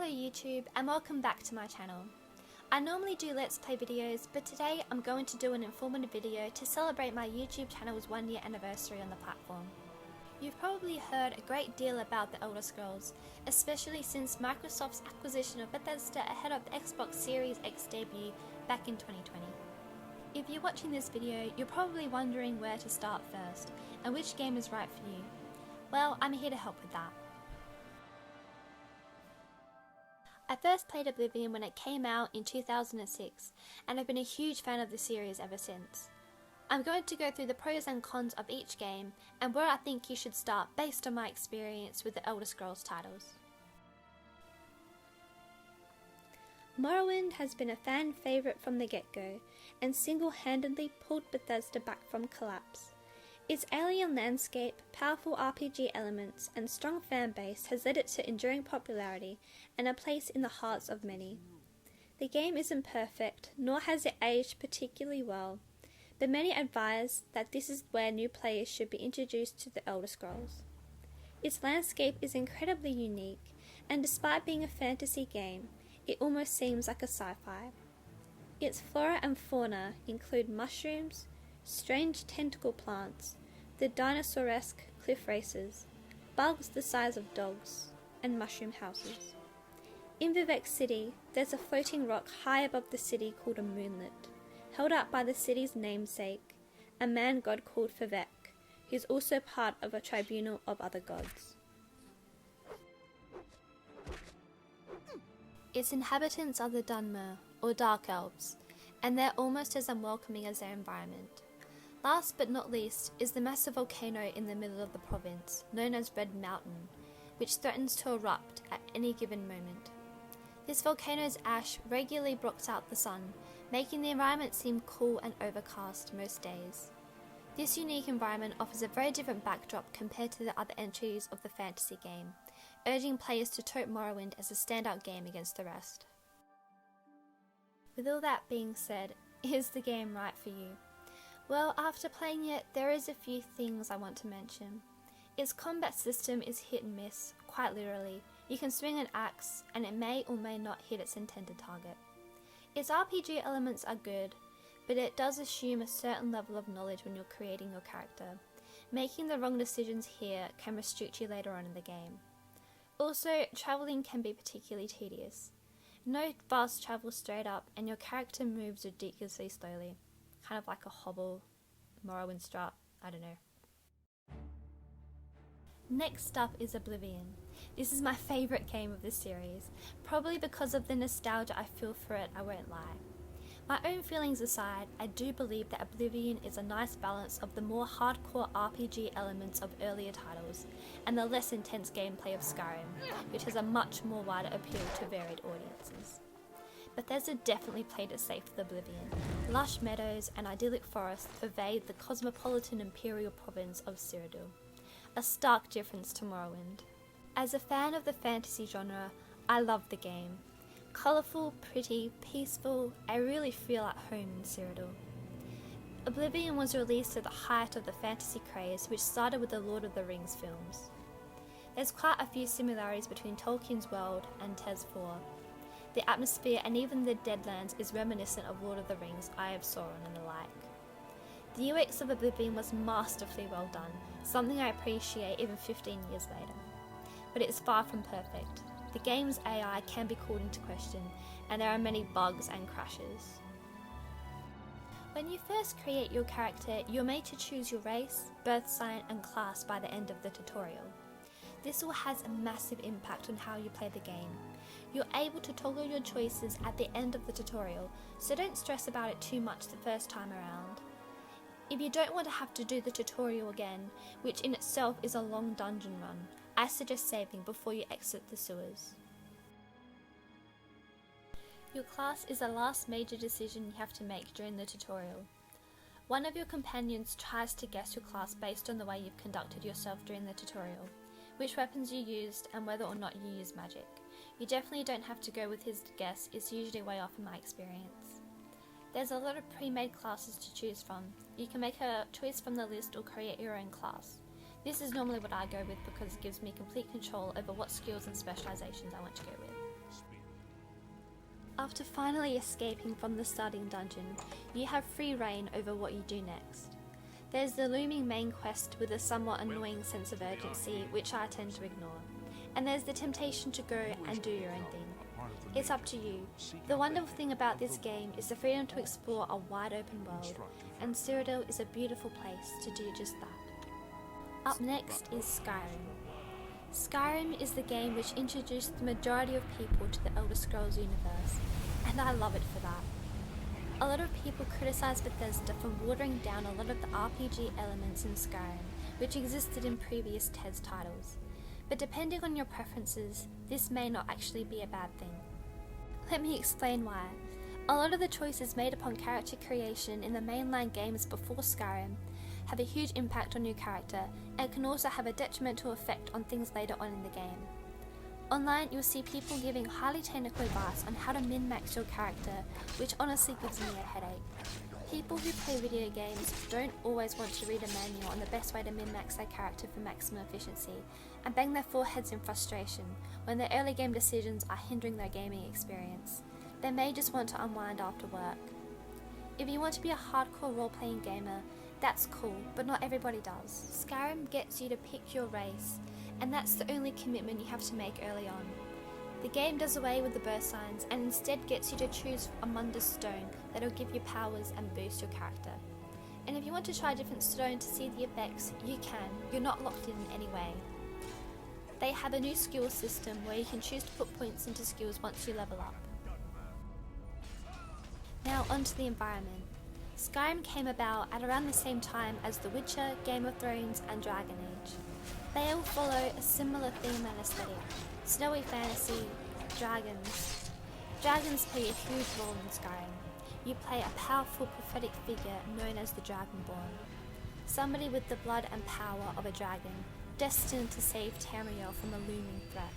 YouTube and welcome back to my channel. I normally do Let's Play videos, but today I'm going to do an informative video to celebrate my YouTube channel's 1-year anniversary on the platform. You've probably heard a great deal about the Elder Scrolls, especially since Microsoft's acquisition of Bethesda ahead of the Xbox Series X debut back in 2020. If you're watching this video, you're probably wondering where to start first, and which game is right for you. Well, I'm here to help with that. I first played Oblivion when it came out in 2006, and I've been a huge fan of the series ever since. I'm going to go through the pros and cons of each game, and where I think you should start based on my experience with the Elder Scrolls titles. Morrowind has been a fan favourite from the get-go, and single-handedly pulled Bethesda back from collapse. Its alien landscape, powerful RPG elements, and strong fan base has led it to enduring popularity and a place in the hearts of many. The game isn't perfect, nor has it aged particularly well, but many advise that this is where new players should be introduced to the Elder Scrolls. Its landscape is incredibly unique, and despite being a fantasy game, it almost seems like a sci-fi. Its flora and fauna include mushrooms, strange tentacle plants, the dinosaur-esque cliff races, bugs the size of dogs, and mushroom houses. In Vivek City, there's a floating rock high above the city called a moonlet, held up by the city's namesake, a man-god called Vivek, who's also part of a tribunal of other gods. Its inhabitants are the Dunmer, or Dark Elves, and they're almost as unwelcoming as their environment. Last but not least is the massive volcano in the middle of the province, known as Red Mountain, which threatens to erupt at any given moment. This volcano's ash regularly blocks out the sun, making the environment seem cool and overcast most days. This unique environment offers a very different backdrop compared to the other entries of the fantasy game, urging players to tote Morrowind as a standout game against the rest. With all that being said, is the game right for you? Well, after playing it, there is a few things I want to mention. Its combat system is hit and miss, quite literally. You can swing an axe, and it may or may not hit its intended target. Its RPG elements are good, but it does assume a certain level of knowledge when you're creating your character. Making the wrong decisions here can restrict you later on in the game. Also, travelling can be particularly tedious. No fast travel straight up, and your character moves ridiculously slowly. Kind of like a hobble, Morrowind strut, I don't know. Next up is Oblivion. This is my favourite game of the series, probably because of the nostalgia I feel for it, I won't lie. My own feelings aside, I do believe that Oblivion is a nice balance of the more hardcore RPG elements of earlier titles, and the less intense gameplay of Skyrim, which has a much more wider appeal to varied audiences. Bethesda definitely played it safe with Oblivion. Lush meadows and idyllic forests pervade the cosmopolitan imperial province of Cyrodiil, a stark difference to Morrowind. As a fan of the fantasy genre, I love the game. Colourful, pretty, peaceful, I really feel at home in Cyrodiil. Oblivion was released at the height of the fantasy craze, which started with the Lord of the Rings films. There's quite a few similarities between Tolkien's world and Tes 4. The atmosphere and even the Deadlands is reminiscent of Lord of the Rings, Eye of Sauron and the like. The UX of Oblivion was masterfully well done, something I appreciate even 15 years later. But it is far from perfect. The game's AI can be called into question, and there are many bugs and crashes. When you first create your character, you're made to choose your race, birth sign and class by the end of the tutorial. This all has a massive impact on how you play the game. You're able to toggle your choices at the end of the tutorial, so don't stress about it too much the first time around. If you don't want to have to do the tutorial again, which in itself is a long dungeon run, I suggest saving before you exit the sewers. Your class is the last major decision you have to make during the tutorial. One of your companions tries to guess your class based on the way you've conducted yourself during the tutorial, which weapons you used and whether or not you use magic. You definitely don't have to go with his guess, it's usually way off in my experience. There's a lot of pre-made classes to choose from. You can make a choice from the list or create your own class. This is normally what I go with because it gives me complete control over what skills and specializations I want to go with. After finally escaping from the starting dungeon, you have free reign over what you do next. There's the looming main quest with a somewhat annoying sense of urgency, which I tend to ignore. And there's the temptation to go and do your own thing. It's up to you. The wonderful thing about this game is the freedom to explore a wide open world, and Cyrodiil is a beautiful place to do just that. Up next is Skyrim. Skyrim is the game which introduced the majority of people to the Elder Scrolls universe, and I love it for that. A lot of people criticise Bethesda for watering down a lot of the RPG elements in Skyrim, which existed in previous TES titles. But depending on your preferences, this may not actually be a bad thing. Let me explain why. A lot of the choices made upon character creation in the mainline games before Skyrim have a huge impact on your character and can also have a detrimental effect on things later on in the game. Online, you'll see people giving highly technical advice on how to min-max your character, which honestly gives me a headache. People who play video games don't always want to read a manual on the best way to min-max their character for maximum efficiency, and bang their foreheads in frustration when their early game decisions are hindering their gaming experience. They may just want to unwind after work. If you want to be a hardcore role-playing gamer, that's cool, but not everybody does. Skyrim gets you to pick your race, and that's the only commitment you have to make early on. The game does away with the birth signs and instead gets you to choose a Mundus stone that'll give you powers and boost your character. And if you want to try a different stone to see the effects, you can. You're not locked in any way. They have a new skill system where you can choose to put points into skills once you level up. Now onto the environment. Skyrim came about at around the same time as The Witcher, Game of Thrones and Dragon Age. They all follow a similar theme and aesthetic. Snowy fantasy, dragons. Dragons play a huge role in Skyrim. You play a powerful prophetic figure known as the Dragonborn. Somebody with the blood and power of a dragon, destined to save Tamriel from a looming threat.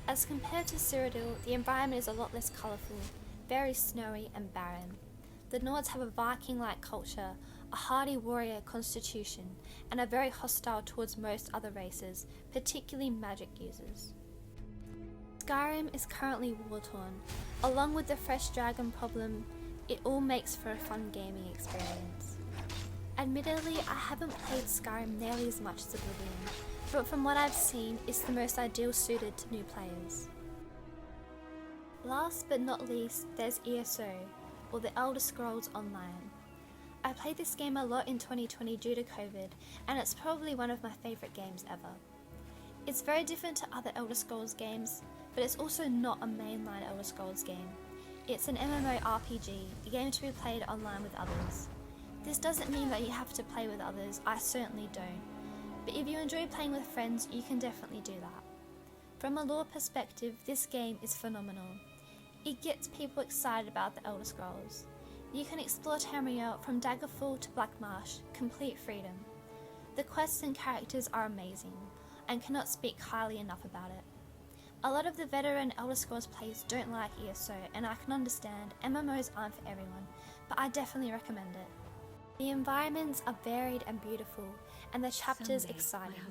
As compared to Cyrodiil, the environment is a lot less colourful, very snowy and barren. The Nords have a Viking-like culture, a hardy warrior constitution, and are very hostile towards most other races, particularly magic users. Skyrim is currently war-torn. Along with the fresh dragon problem, it all makes for a fun gaming experience. Admittedly, I haven't played Skyrim nearly as much as Oblivion, but from what I've seen, it's the most ideal suited to new players. Last but not least, there's ESO, or the Elder Scrolls Online. I played this game a lot in 2020 due to COVID, and it's probably one of my favourite games ever. It's very different to other Elder Scrolls games, but it's also not a mainline Elder Scrolls game. It's an MMORPG, a game to be played online with others. This doesn't mean that you have to play with others, I certainly don't. But if you enjoy playing with friends, you can definitely do that. From a lore perspective, this game is phenomenal. It gets people excited about the Elder Scrolls. You can explore Tamriel from Daggerfall to Blackmarsh, complete freedom. The quests and characters are amazing, and cannot speak highly enough about it. A lot of the veteran Elder Scrolls players don't like ESO, and I can understand, MMOs aren't for everyone, but I definitely recommend it. The environments are varied and beautiful, and the chapters exciting.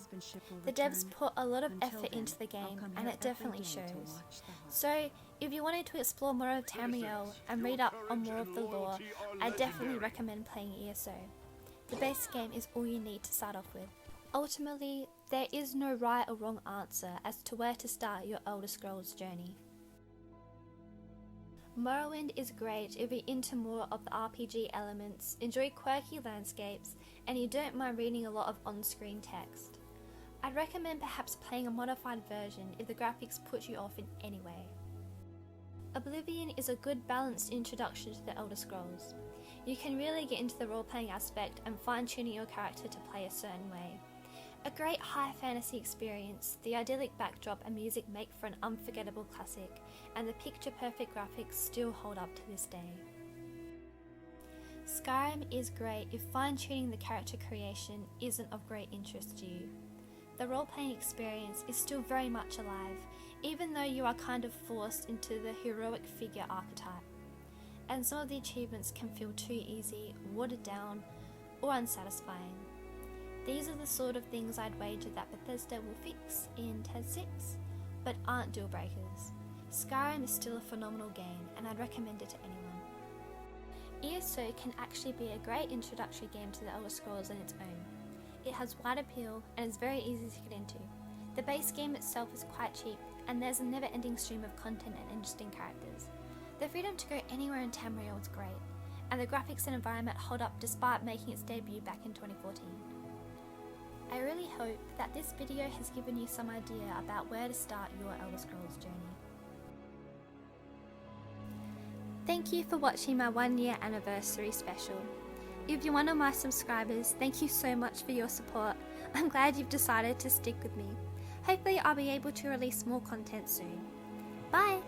The devs put a lot of effort into the game, and it definitely shows. So, if you wanted to explore more of Tamriel and read up on more of the lore, I definitely recommend playing ESO. The base game is all you need to start off with. Ultimately, there is no right or wrong answer as to where to start your Elder Scrolls journey. Morrowind is great if you're into more of the RPG elements, enjoy quirky landscapes, and you don't mind reading a lot of on-screen text. I'd recommend perhaps playing a modified version if the graphics put you off in any way. Oblivion is a good balanced introduction to the Elder Scrolls. You can really get into the role-playing aspect and fine-tuning your character to play a certain way. A great high fantasy experience, the idyllic backdrop and music make for an unforgettable classic, and the picture-perfect graphics still hold up to this day. Skyrim is great if fine-tuning the character creation isn't of great interest to you. The role-playing experience is still very much alive, even though you are kind of forced into the heroic figure archetype. And some of the achievements can feel too easy, watered down, or unsatisfying. These are the sort of things I'd wager that Bethesda will fix in TES 6, but aren't deal breakers. Skyrim is still a phenomenal game and I'd recommend it to anyone. ESO can actually be a great introductory game to the Elder Scrolls on its own. It has wide appeal and is very easy to get into. The base game itself is quite cheap and there's a never-ending stream of content and interesting characters. The freedom to go anywhere in Tamriel is great, and the graphics and environment hold up despite making its debut back in 2014. I really hope that this video has given you some idea about where to start your Elder Scrolls journey. Thank you for watching my 1-year anniversary special. If you're one of my subscribers, thank you so much for your support. I'm glad you've decided to stick with me. Hopefully I'll be able to release more content soon. Bye!